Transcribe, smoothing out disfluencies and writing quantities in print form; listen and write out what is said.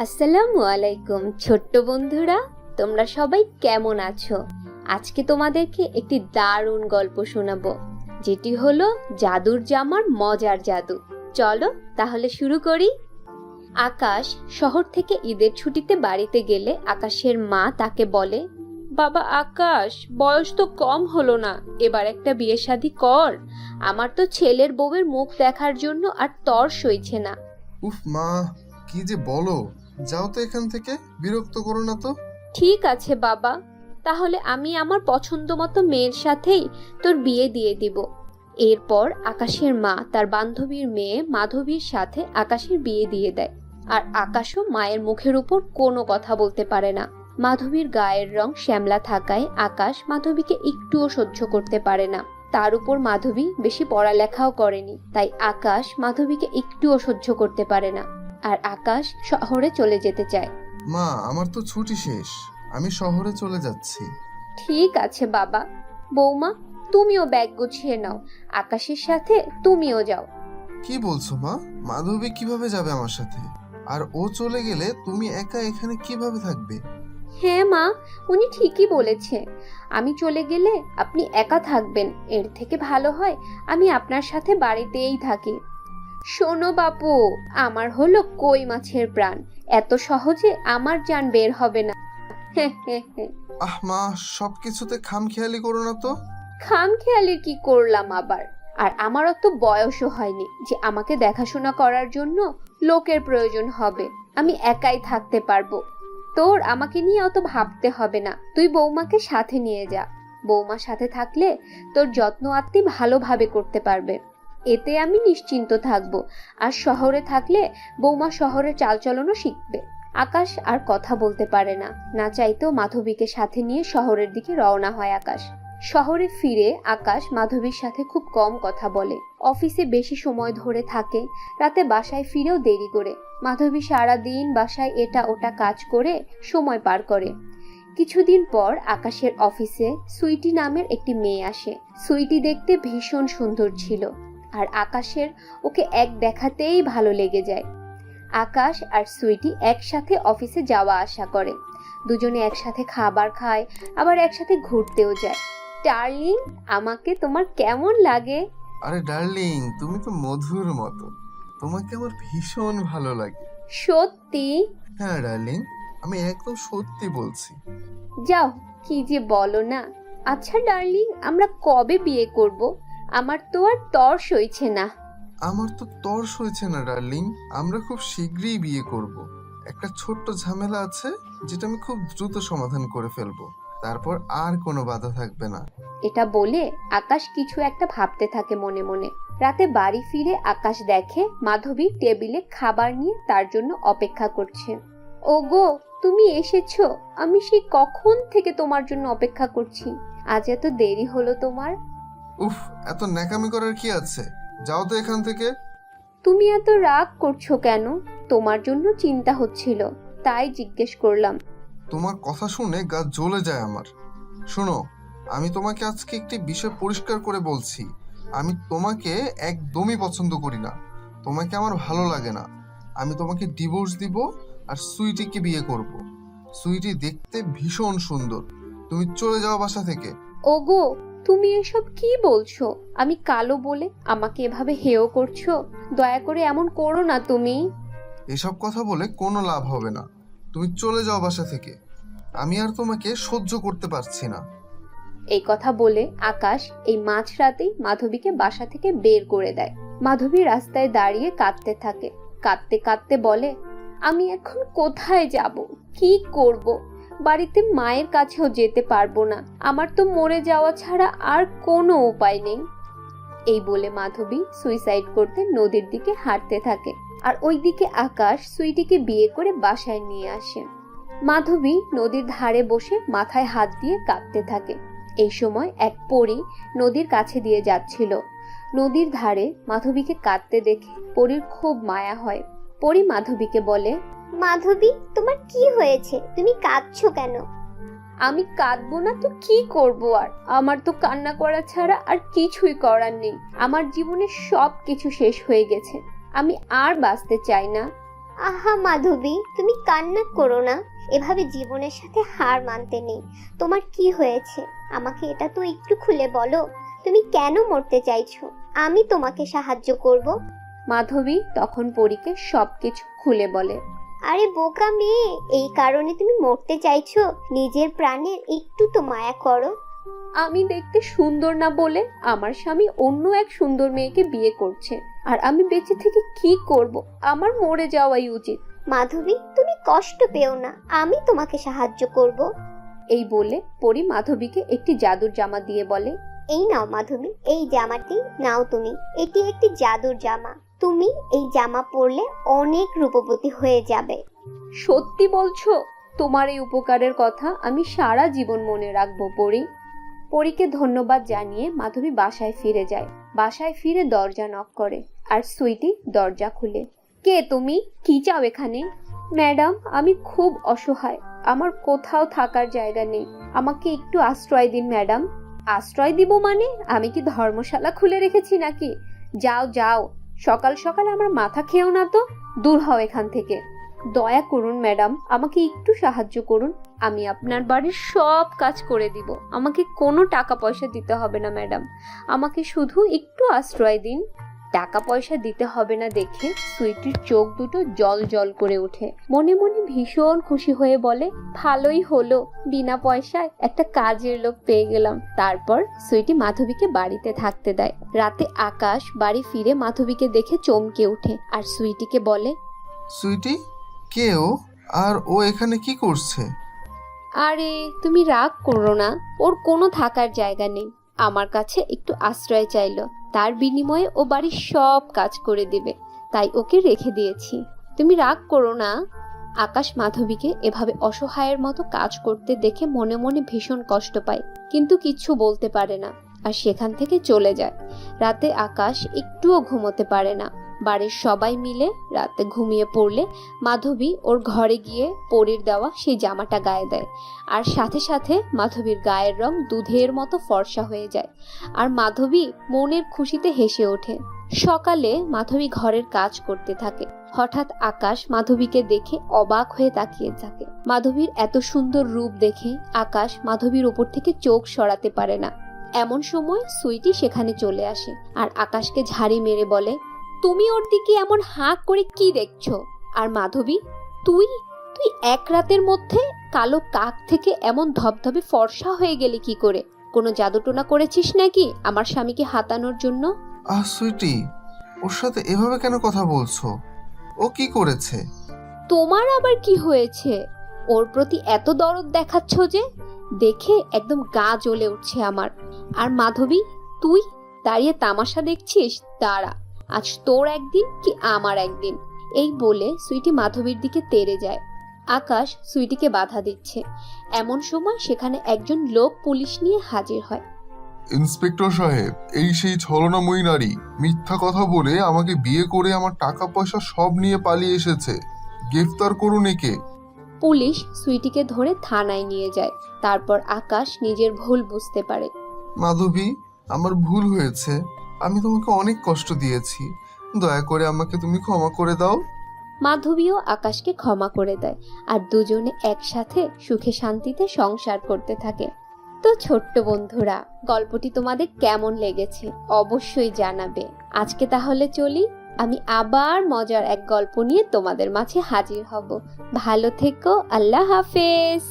আসসালামু আলাইকুম ছোট্ট বন্ধুরা, তোমরা সবাই কেমন আছো? আজকে তোমাদেরকে একটি দারুণ গল্প শোনাবো, যেটি হলো জাদুর জামার মজার জাদু। চলো তাহলে শুরু করি। আকাশ শহর থেকে ঈদের ছুটিতে বাড়িতে গেলে আকাশের মা তাকে বলে, বাবা আকাশ, বয়স তো কম হলো না, এবার একটা বিয়ে শাদী কর। আমার তো ছেলের বউয়ের মুখ দেখার জন্য আর তর সইছে না। উফ মা, কি যে বলো! যাও তো এখান থেকে, বিরক্ত করো না তো। ঠিক আছে বাবা, তাহলে আমি আমার পছন্দ মতো মেয়ের সাথেই তোর বিয়ে দিয়ে দিব। এরপর আকাশের মা তার বান্ধবীর মেয়ে মাধবীর সাথে আকাশের বিয়ে দিয়ে দেয়। আর আকাশও মায়ের মুখের উপর কোনো কথা বলতে পারে না। মাধবীর গায়ের রং শ্যামলা থাকায় আকাশ মাধবীকে একটুও সহ্য করতে পারে না। তার উপর মাধবী বেশি পড়ালেখাও করেনি, তাই আকাশ মাধবীকে একটুও সহ্য করতে পারে না। আর আকাশ শহরে চলে যেতে চায়। মা, আমার তো ছুটি শেষ, আমি শহরে চলে যাচ্ছি। ঠিক আছে বাবা। বৌমা, তুমিও ব্যাগ গুছিয়ে নাও, আকাশের সাথে তুমিও যাও। কি বলছো মা? মাধবী কিভাবে যাবে আমার সাথে? আর ও চলে গেলে তুমি একা এখানে কিভাবে থাকবে? হ্যাঁ মা, উনি ঠিকই বলেছে। আমি চলে গেলে আপনি একা থাকবেন, এর থেকে ভালো হয় আমি আপনার সাথে বাড়িতেই থাকি। শোনো বাপু, আমার হলো কই মাছের প্রাণ, এত সহজে আমার জান বের হবে না। আহ মা, সবকিছুতে খামখেয়ালি করো না তো। খামখেয়ালির কি করলাম আবার? আর আমারও তো বয়সও হয়নি যে আমাকে দেখাশোনা করার জন্য লোকের প্রয়োজন হবে। আমি একাই থাকতে পারবো। তোর আমাকে নিয়ে অত ভাবতে হবে না, তুই বৌমাকে সাথে নিয়ে যা। বৌমার সাথে থাকলে তোর যত্ন আত্তি ভালোভাবে করতে পারবে, এতে আমি নিশ্চিন্ত থাকবো। আর শহরে থাকলে বৌমা শহরের চালচলনও শিখবে। আকাশ আর কথা বলতে পারে না, না চাইতেও মাধবীকে সাথে নিয়ে শহরের দিকে রওনা হয় আকাশ। শহরে ফিরে আকাশ মাধবীর সাথে খুব কম কথা বলে, অফিসে বেশি সময় ধরে থাকে, রাতে বাসায় ফিরেও দেরি করে। মাধবী সারাদিন বাসায় এটা ওটা কাজ করে সময় পার করে। কিছুদিন পর আকাশের অফিসে সুইটি নামের একটি মেয়ে আসে। সুইটি দেখতে ভীষণ সুন্দর ছিল, আর আকাশের ওকে এক দেখাতেই ভালো লেগে যায়। আকাশ আর সুইটি একসাথে অফিসে যাওয়া আসা করে, দুজনে একসাথে খাবার খায়, আবার একসাথে ঘুরতেও যায়। ডার্লিং, আমাকে তোমার কেমন লাগে? আরে ডার্লিং, তুমি তো মধুর মতো, তোমাকে আমার ভীষণ ভালো লাগে। সত্যি? হ্যাঁ ডার্লিং, আমি একদম সত্যি বলছি। যাও, কি যে বলো না। আচ্ছা ডার্লিং, আমরা কবে বিয়ে করব? আমার তো আর তর সইছে না। আমার তো তর সইছে না ডার্লিং, আমরা খুব শীঘ্রই বিয়ে করব। একটা ছোট্ট ঝামেলা আছে, যেটা আমি খুব দ্রুত সমাধান করে ফেলবো, তারপর আর কোনো বাধা থাকবে না। এটা বলে আকাশ কিছু একটা ভাবতে থাকে মনে মনে। রাতে বাড়ি ফিরে আকাশ দেখে মাধবী টেবিলে খাবার নিয়ে তার জন্য অপেক্ষা করছে। ওগো, তুমি এসেছো? আমি সেই কখন থেকে তোমার জন্য অপেক্ষা করছি, আজ এত দেরি হলো তোমার? উফ, এত ন্যাকামি করার কি আছে? যাও তো এখান থেকে। তুমি এত রাগ করছো কেন? তোমার জন্য চিন্তা হচ্ছিল, তাই জিজ্ঞেস করলাম। তোমার কথা শুনে গা জ্বলে যায় আমার। শোনো, আমি তোমাকে আজকে একটি বিষয় পরিষ্কার করে বলছি। আমি তোমাকে একদমই পছন্দ করি না, তোমাকে আমার ভালো লাগে না। আমি তোমাকে ডিভোর্স দিব আর সুইটিকে বিয়ে করব। সুইটি দেখতে ভীষণ সুন্দর, তুমি চলে যাও বাসা থেকে। ওগো, তুমি এসব কি বলছো? আমি কালো বলে আমাকে এভাবে হেয় করছো? দয়া করে এমন করো না তুমি। এসব কথা বলে কোনো লাভ হবে না, তুমি চলে যাও বাসা থেকে। আমি আর তোমাকে সহ্য করতে পারছি না। এই কথা বলে আকাশ এই মাঝরাতেই মাধবীকে বাসা থেকে বের করে দেয়। মাধবী রাস্তায় দাঁড়িয়ে কাঁদতে থাকে, কাঁদতে কাঁদতে বলে, আমি এখন কোথায় যাব, কি করব? বাড়িতে মায়ের কাছেও যেতে পারবো না, আমার তো মরে যাওয়া ছাড়া আর কোনো উপায় নেই। এই বলে মাধবী সুইসাইড করতে নদীর দিকে হাঁটতে থাকে। আর ওইদিকে আকাশ সুইটিকে বিয়ে করে বাসায় নিয়ে আসে। মাধবী নদীর ধারে বসে মাথায় হাত দিয়ে কাঁদতে থাকে। এই সময় এক পরী নদীর কাছে দিয়ে যাচ্ছিল। নদীর ধারে মাধবীকে কাঁদতে দেখে পরীর খুব মায়া হয়। পরী মাধবীকে বলে, মাধবী, তোমার কি হয়েছে? তুমি কাঁদছো কেন? আমি কাঁদবো না তো কি করব? আর আমার তো কান্না করা ছাড়া আর কিছুই করার নেই। আমার জীবনে সব কিছু শেষ হয়ে গেছে, আমি আর বাঁচতে চাই না। আহা মাধবী, তুমি কান্না করো না। এভাবে জীবনের সাথে হার মানতে নেই। তোমার কি হয়েছে আমাকে এটা তো একটু খুলে বলো। তুমি কেন মরতে চাইছো? আমি তোমাকে সাহায্য করব। মাধবী তখন পরীকে সবকিছু খুলে বলে। আরে বোকা মেয়ে, এই কারণে তুমি মরতে চাইছো? নিজের প্রাণের একটু তো মায়া করো। আমি দেখতে সুন্দর না বলে আমার স্বামী অন্য এক সুন্দর মেয়েকে বিয়ে করছে, আর আমি বেঁচে থেকে কি করব? আমার মরে যাওয়াই উচিত। মাধবী, তুমি কষ্ট পেও না, আমি তোমাকে সাহায্য করব। এই বলে পরী মাধবীকে একটি জাদুর জামা দিয়ে বলে, এই নাও মাধবী, এই জামাটি নাও তুমি। এটি একটি জাদুর জামা। তুমি এই জামা পরলে অনেক রূপবতী হয়ে যাবে। সত্যি বলছো? তোমার এই উপকারের কথা আমি সারা জীবন মনে রাখবো পরী। পরীকে ধন্যবাদ জানিয়ে মাধবী বাসায় ফিরে যায়। বাসায় ফিরে দরজা নক করে, আর সুইটি দরজা খুলে। কে তুমি? কি চাও এখানে? ম্যাডাম, আমি খুব অসহায়, আমার কোথাও থাকার জায়গা নেই, আমাকে একটু আশ্রয় দিন ম্যাডাম। আশ্রয় দিব মানে? আমি কি ধর্মশালা খুলে রেখেছি নাকি? যাও যাও, সকাল সকাল আমার মাথা খেও না তো, দূর হও এখান থেকে। দয়া করুন ম্যাডাম, আমাকে একটু সাহায্য করুন, আমি আপনার বাড়ির সব কাজ করে দিব, আমাকে কোনো টাকা পয়সা দিতে হবে না ম্যাডাম, আমাকে শুধু একটু আশ্রয় দিন। টাকা পয়সা দিতে হবে না দেখে সুইটির চোখ দুটো জল জল করে ওঠে। মনে মনে ভীষণ খুশি হয়ে বলে, ভালোই হলো, বিনা পয়সায় একটা কাজের লোক পেয়ে গেলাম। তারপর সুইটি মাধবীকে বাড়িতে থাকতে দেয়। রাতে আকাশ বাড়ি ফিরে মাধবীকে দেখে চমকে ওঠে, আর সুইটিকে বলে, সুইটি, কে ও? আর ও এখানে কি করছে? আরে তুমি রাগ করো না, ওর কোনো থাকার জায়গা নেই, আমার কাছে একটু আশ্রয় চাইলো, তার বিনিময়ে ও বাড়ির সব কাজ করে দিবে, তাই ওকে রেখে দিয়েছি, তুমি রাগ করো না। আকাশ মাধবীকে এভাবে অসহায়ের মতো কাজ করতে দেখে মনে মনে ভীষণ কষ্ট পায়, কিন্তু কিচ্ছু বলতে পারে না, আর সেখান থেকে চলে যায়। রাতে আকাশ একটুও ঘুমোতে পারে না। বাড়ির সবাই মিলে রাতে ঘুমিয়ে পড়লে মাধবী ওর ঘরে গিয়ে পরীর দেওয়া সেই জামাটা গায়ে দেয়, আর সাথে সাথে মাধবীর গায়ের রং দুধের মতো ফর্সা হয়ে যায়, আর মাধবী মনের খুশিতে হেসে ওঠে। সকালে মাধবী ঘরের কাজ করতে থাকে। হঠাৎ আকাশ মাধবীকে দেখে অবাক হয়ে তাকিয়ে থাকে। মাধবীর এত সুন্দর রূপ দেখে আকাশ মাধবীর উপর থেকে চোখ সরাতে পারে না। এমন সময় সুইটি সেখানে চলে আসে, আর আকাশকে ঝাড়ি মেরে বলে, তুমি ওর দিকে এমন হাঁ করে কি দেখছো? আর মাধবী, তুই তুই এক রাতের মধ্যে কালো কাক থেকে এমন ধবধবে ফর্সা হয়ে গেলি কি করে? কোনো জাদুটোনা করেছিস নাকি আমার স্বামীকে হাতানোর জন্য? সুইটি, ওর সাথে এভাবে কেন কথা বলছো? ও কি করেছে? তোমার আবার কি হয়েছে? ওর প্রতি এত দরদ দেখাচ্ছ যে দেখে একদম গা জ্বলে উঠছে আমার। আর মাধবী, তুই দাঁড়িয়ে তামাশা দেখছিস? দাঁড়া, আজ তোর একদিন কি আমার একদিন। এই বলে সুইটি মাধবীর দিকে তেড়ে যায়। আকাশ সুইটিকে বাধা দিচ্ছে। এমন সময় সেখানে একজন লোক পুলিশ নিয়ে হাজির হয়। ইন্সপেক্টর সাহেব, এই সেই ছলনাময়ী নারী মিথ্যা কথা বলে আমাকে বিয়ে করে আমার টাকা পয়সা সব নিয়ে পালিয়ে এসেছে, গ্রেফতার করুন একে। পুলিশ সুইটিকে ধরে থানায় নিয়ে যায়। তারপর আকাশ নিজের ভুল বুঝতে পারে। মাধবী, আমার ভুল হয়েছে, আমি তোমাকে অনেক কষ্ট দিয়েছি, দয়া করে আমাকে তুমি ক্ষমা করে দাও। মাধবীও আকাশকে ক্ষমা করে দেয়, আর দুজনে একসাথে সুখে শান্তিতে সংসার করতে থাকে। তো ছোট্ট বন্ধুরা, গল্পটি তোমাদের কেমন লেগেছে অবশ্যই জানাবে। আজকে তাহলে চলি, আমি আবার মজার এক গল্প নিয়ে তোমাদের মাঝে হাজির হব। ভালো থেকো, আল্লাহ হাফেজ।